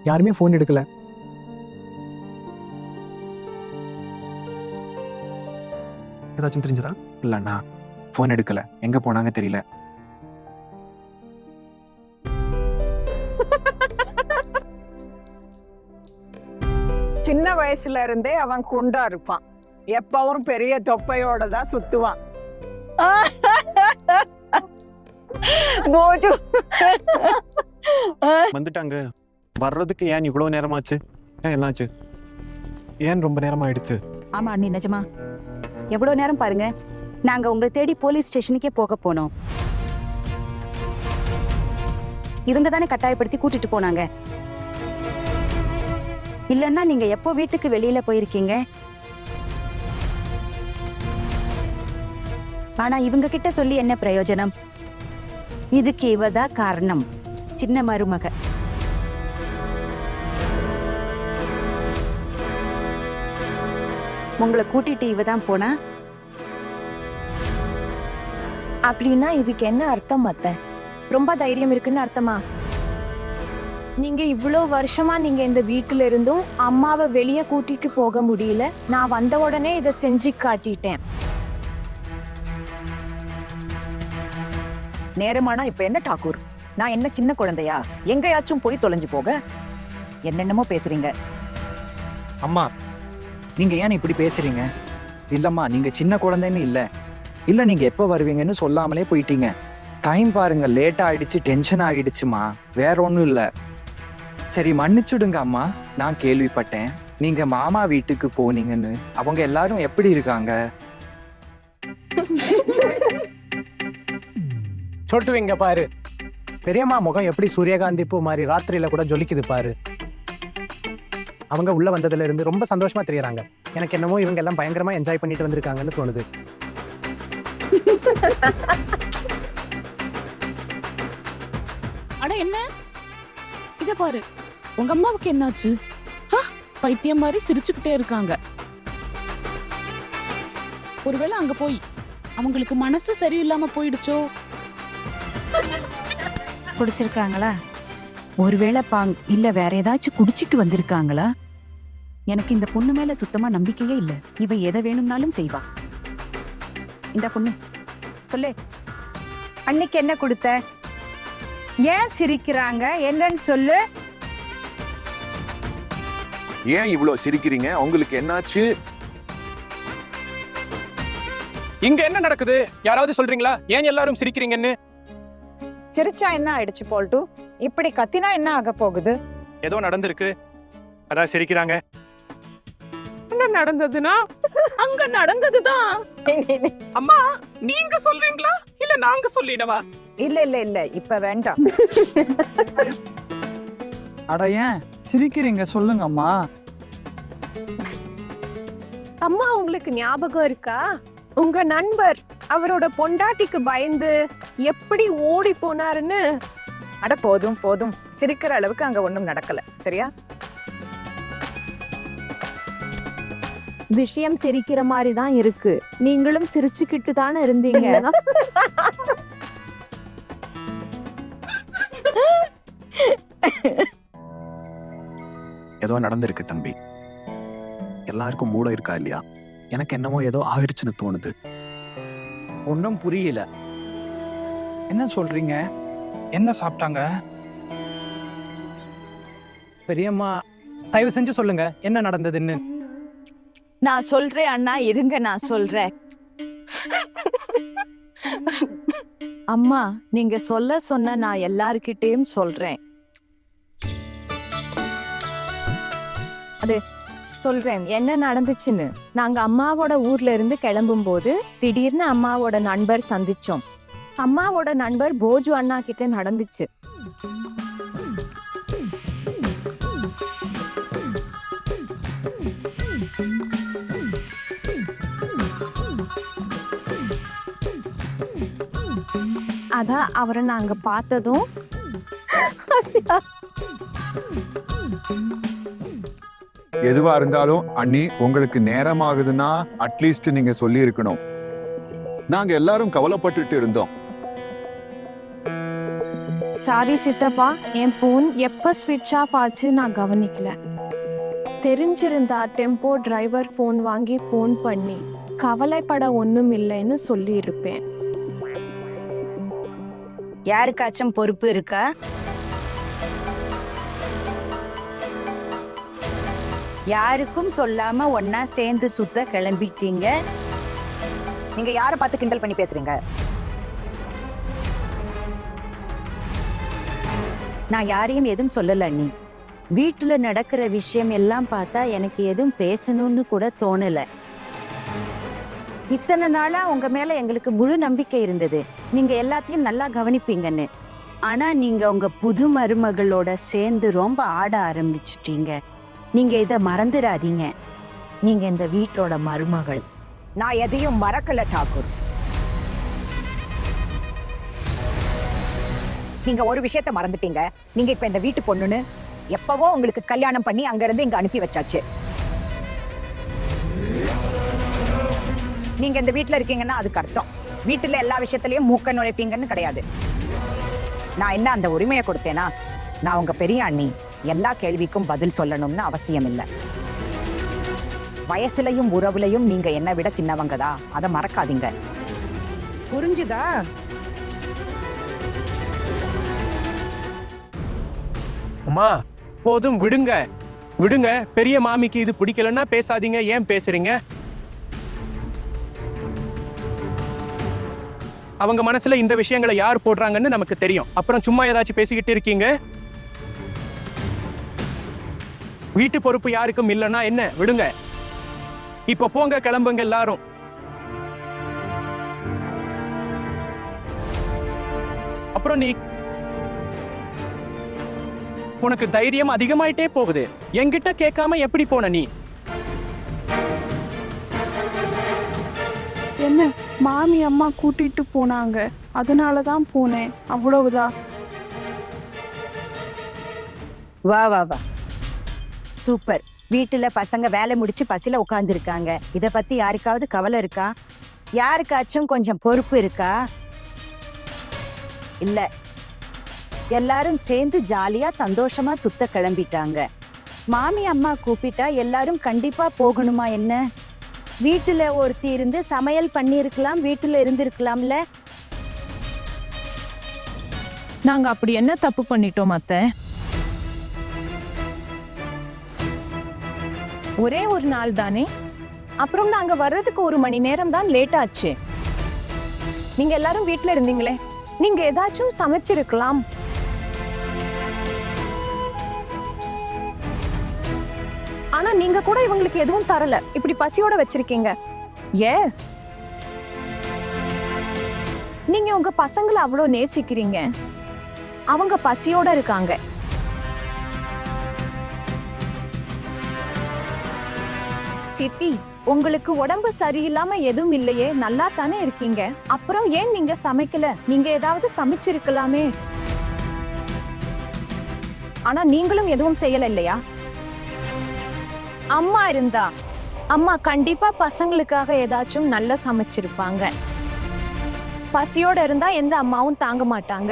யாருமே ஃபோன் எடுக்கல. ஏதாச்சும் தெரிஞ்சதா? இல்லண்ணா, ஃபோன் எடுக்கல. எங்க போனாங்க தெரியல. சின்ன வயசுல இருந்தே அவன் குண்டா இருப்பான். எப்பவும் பெரிய தொப்பையோட தான் சுத்துவான். போஜு வந்துட்டாங்க. வர்றதுக்கு ஏன் இவ்வளவு நேரமாச்சு? ஏன் என்னாச்சு? ஏன் ரொம்ப நேரம் ஆயிடுச்சு? ஆமா அண்ணி, நிஜமா எவ்வளவு நேரம் பாருங்க. நாங்க உங்களை தேடி போலீஸ் ஸ்டேஷனுக்கே போக போனோம். இவங்க தானே கட்டாயப்படுத்தி கூட்டிட்டு போனாங்க. இல்லன்னா நீங்க எப்போ வீட்டுக்கு வெளியில போயிருக்கீங்க? ஆனா இவங்க கிட்ட சொல்லி என்ன பிரயோஜனம்? இதுக்கு இவதான் காரணம், சின்ன மருமக. உங்களை கூட்டிட்டு இவதான் போனா. அப்படின்னா இதுக்கு என்ன அர்த்தம் அத்தை? ரொம்ப தைரியம் இருக்குன்னு அர்த்தமா? நீங்க இவ்வளோ வருஷமா நீங்க இந்த வீட்டுல இருந்தும் அம்மாவை வெளியே கூட்டிட்டு போக முடியல. நான் வந்த உடனே இதை செஞ்சு காட்டிட்டேன். நேரமானா இப்ப என்ன டாக்கூர்? நான் என்ன சின்ன குழந்தையா? எங்கேயாச்சும் போய் தொலைஞ்சு போக? என்னென்னமோ பேசுறீங்க. அம்மா, நீங்க ஏன் இப்படி பேசுறீங்க? இல்லம்மா, நீங்க சின்ன குழந்தைன்னு இல்ல. இல்ல, நீங்க எப்ப வருவீங்கன்னு சொல்லாமலே போயிட்டீங்க. டைம் பாருங்க, லேட் ஆயிடுச்சு, டென்ஷன் ஆகிடுச்சுமா. வேற ஒண்ணும் இல்ல. சரி, மன்னிச்சுடுங்க அம்மா. நான் கேள்விப்பட்டேன் நீங்க மாமா வீட்டுக்கு போனீங்கன்னு. அவங்க எல்லாரும் எப்படி இருக்காங்க? சொட்டுவீங்க பாரு. பெரியம்மா முகம் எப்படி சூரியகாந்தி பூ மாதிரி ராத்திரியில கூட ஜொலிக்குது பாரு. அவங்க உள்ள வந்ததுல இருந்து ரொம்ப சந்தோஷமா தெரியறாங்க. எனக்கு என்னமோ இவங்க எல்லாம் பயங்கரமா என்ஜாய் பண்ணிட்டு வந்திருக்காங்கன்னு தோணுது. அட என்ன இத பாரு, உங்க அம்மாவுக்கு என்னாச்சு? பைத்தியம் மாதிரி சிரிச்சுக்கிட்டே இருக்காங்க. ஒருவேளை அங்க போய் அவங்களுக்கு மனசு சரியில்லாம போயிடுச்சோ? குடிச்சிருக்காங்களா? ஒருவேளை இல்ல வேற ஏதாச்சும் குடிச்சிட்டு வந்திருக்காங்களா? எனக்கு இந்த பொண்ணு மேல சுத்தமா நம்பிக்கையே இல்ல. இவ எதை வேணும்னாலும் செய்வா. இந்த பொண்ணு சொல்லு, அன்னைக்கு என்ன கொடுத்த? ஏன் சிரிக்கிறாங்க? என்னன்னு சொல்லு. ஏன் இவ்வளவு சிரிக்கிறீங்க? உங்களுக்கு என்னாச்சு? இங்க என்ன நடக்குது? யாராவது சொல்றீங்களா? ஏன் எல்லாரும் சிரிக்கிறீங்கன்னு? சிரிச்சா என்ன ஆயிடுச்சு போல்ட்டு? இப்படி கத்தினா என்ன ஆக போகுது? ஏதோ நடந்திருக்கு, அதான் சிரிக்கிறாங்க. என்ன நடந்ததுன்னா அங்க நடந்ததுதான். அம்மா, நீங்க சொல்றீங்களா இல்ல நாங்க சொல்லிடவா? இல்ல இல்ல இல்ல, இப்ப வேண்டாம். அட, ஏன் சிரிக்கிறீங்க? சொல்லுங்க அம்மா. அம்மா, உங்களுக்கு ஞாபகம் இருக்கா? உங்க நண்பர் அவரோட பொண்டாட்டிக்கு பயந்து எப்படி ஓடி போனாருன்னு. அட போதும் போதும், சிரிக்கிற அளவுக்கு அங்க ஒண்ணும் நடக்கல, சரியா? விஷயம் சிரிக்கிற மாதிரி தான் இருக்கு. நீங்களும் சிரிச்சுக்கிட்டு தானே இருந்தீங்க. ஏதோ நடந்திருக்கு தம்பி. எல்லாருக்கும் மூளை இருக்கா இல்லையா? எனக்கு என்னமோ ஏதோ ஆயிடுச்சுன்னு தோணுது. ஒன்றும் புரியல. என்ன சொல்றீங்க? என்ன சாப்பிட்டாங்க? பெரியம்மா, தயவு செஞ்சு சொல்லுங்க என்ன நடந்ததுன்னு. நான் சொல்றேன் அண்ணா, இருங்க நான் சொல்றேன். அம்மா, நீங்க சொன்ன நான் எல்லார்கிட்டயும் சொல்றேன். அது சொல்றேன் என்ன நடந்துச்சுன்னு. நாங்க அம்மாவோட ஊர்ல இருந்து கிளம்பும் போது திடீர்னு அம்மாவோட நண்பர் சந்திச்சோம். அம்மாவோட நண்பர் போஜு அண்ணா கிட்ட நடந்துச்சு. அதான் அவரை நாங்க பார்த்ததும் எதுவா இருந்தாலும் அண்ணி, உங்களுக்கு நேரம் ஆகுதுன்னா அட்லீஸ்ட் நீங்க சொல்லி இருக்கணும். நாங்க எல்லாரும் கவலைப்பட்டுட்டு இருந்தோம். சாரி சித்தப்பா, என் போன் எப்ப ஸ்விட்ச் ஆஃப் ஆச்சு நான் கவனிக்கல. தெரிஞ்சிருந்தா டெம்போ டிரைவர் ஃபோன் வாங்கி ஃபோன் பண்ணி கவலைப்பட ஒண்ணும் இல்லைன்னு சொல்லி இருப்பேன். யாருக்காச்சும் பொறுப்பு இருக்கா? யாருக்கும் சொல்லாம ஒன்னா சேர்ந்து சுத்த கிளம்பிட்டீங்க. நீங்க யாரை பார்த்து கிண்டல் பண்ணி பேசுறீங்க? நான் யாரையும் எதுவும் சொல்லல அண்ணி. வீட்டுல நடக்கிற விஷயம் எல்லாம் பார்த்தா எனக்கு எதுவும் பேசணும்னு கூட தோணல. இத்தனை நாளா உங்க மேல எங்களுக்கு முழு நம்பிக்கை இருந்தது, நீங்க எல்லாத்தையும் நல்லா கவனிப்பீங்கன்னு. ஆனா நீங்க உங்க புது மருமகளோட சேர்ந்து ரொம்ப ஆட ஆரம்பிச்சிட்டீங்க. நீங்க இத மறந்துடாதீங்க, நீங்க இந்த வீட்டோட மருமகள். நான் எதையும் மறக்கல டாக்கூர். நீங்க ஒரு விஷயத்த மறந்துட்டீங்க. நீங்க இப்ப இந்த வீட்டு பொண்ணுன்னு எப்பவோ உங்களுக்கு கல்யாணம் பண்ணி அங்க இருந்து இங்க அனுப்பி வச்சாச்சு. நீங்க இந்த வீட்டுல இருக்கீங்கன்னா அதுக்கு அர்த்தம் வீட்டுல எல்லா விஷயத்திலயும் மூக்க நுழைப்பீங்கன்னு கிடையாது. நான் என்ன அந்த உரிமையை கொடுத்தேனா? நான் உங்க பெரிய அண்ணி, எல்லா கேள்விக்கும் பதில் சொல்லணும்னு அவசியம் இல்லை. வயசுலையும் உறவுலையும் நீங்க என்னை விட சின்னவங்கதா, அதை மறக்காதீங்க. புரிஞ்சுதா? அம்மா போதும், விடுங்க விடுங்க. பெரிய மாமிக்கு இது பிடிக்கலன்னா பேசாதீங்க. ஏன் பேசுறீங்க? அவங்க மனசுல இந்த விஷயங்களை யார் போடுறாங்கன்னு நமக்கு தெரியும். அப்புறம் சும்மா ஏதாச்சும் பேசிக்கிட்டு இருக்கீங்க. வீட்டு பொறுப்பு யாருக்கும் இல்லைன்னா என்ன, விடுங்க. இப்ப போங்க, கிளம்புங்க எல்லாரும். அப்புறம் நீ உனக்கு தைரியம் அதிகமாயிட்டே போகுது. என்கிட்ட கேட்காம எப்படி போன நீ? என்ன மாமி அம்மா கூட்டிட்டு போனாங்க, அதனாலதான் போனேன், அவ்வளவுதான். வா வா வா, சூப்பர். வீட்டுல பசங்க வேலை முடிச்சு பசில உட்கார்ந்துருக்காங்க. இத பத்தி யாருக்காவது கவலை இருக்கா? யாருக்காச்சும் கொஞ்சம் பொறுப்பு இருக்கா? இல்ல, எல்லாரும் சேர்ந்து ஜாலியா சந்தோஷமா சுத்த கிளம்பிட்டாங்க. மாமி அம்மா கூப்பிட்டா எல்லாரும் கண்டிப்பா போகணுமா என்ன? வீட்டுல ஒருத்தி இருந்து சமையல் பண்ணிருக்கலாம், வீட்டுல இருந்திருக்கலாம்ல. நாங்க அப்படி என்ன தப்பு பண்ணிட்டோம் அத்தை? ஒரே ஒரு நாள் தானே, அப்புறம் நாங்க வர்றதுக்கு 1 மணி நேரம் தான் லேட் ஆச்சு. நீங்க எல்லாரும் வீட்ல இருந்தீங்களே, நீங்க ஏதாச்சும் சமைச்சிருக்கலாம். ஆனா நீங்க கூட இவங்களுக்கு எதுவும் தரல, இப்படி பசியோட வச்சிருக்கீங்க. ஏன் நீங்க உங்க பசங்களை அவ்வளவு நேசிக்கிறீங்க, அவங்க பசியோட இருக்காங்க. சித்தி, உங்களுக்கு உடம்பு சரியில்லாம எதுவும் இல்லையே, நல்லா தானே இருக்கீங்க. அப்புறம் ஏன் நீங்க சமைக்கல? நீங்க ஏதாவது சமைச்சிருக்கலாமே. ஆனா நீங்களும் எதுவும் செய்யல இல்லையா? அம்மா இருந்தா அம்மா கண்டிப்பா பசங்களுக்காக ஏதாச்சும் நல்லா சமைச்சிருப்பாங்க. பசியோட இருந்தா எந்த அம்மாவும் தாங்க மாட்டாங்க.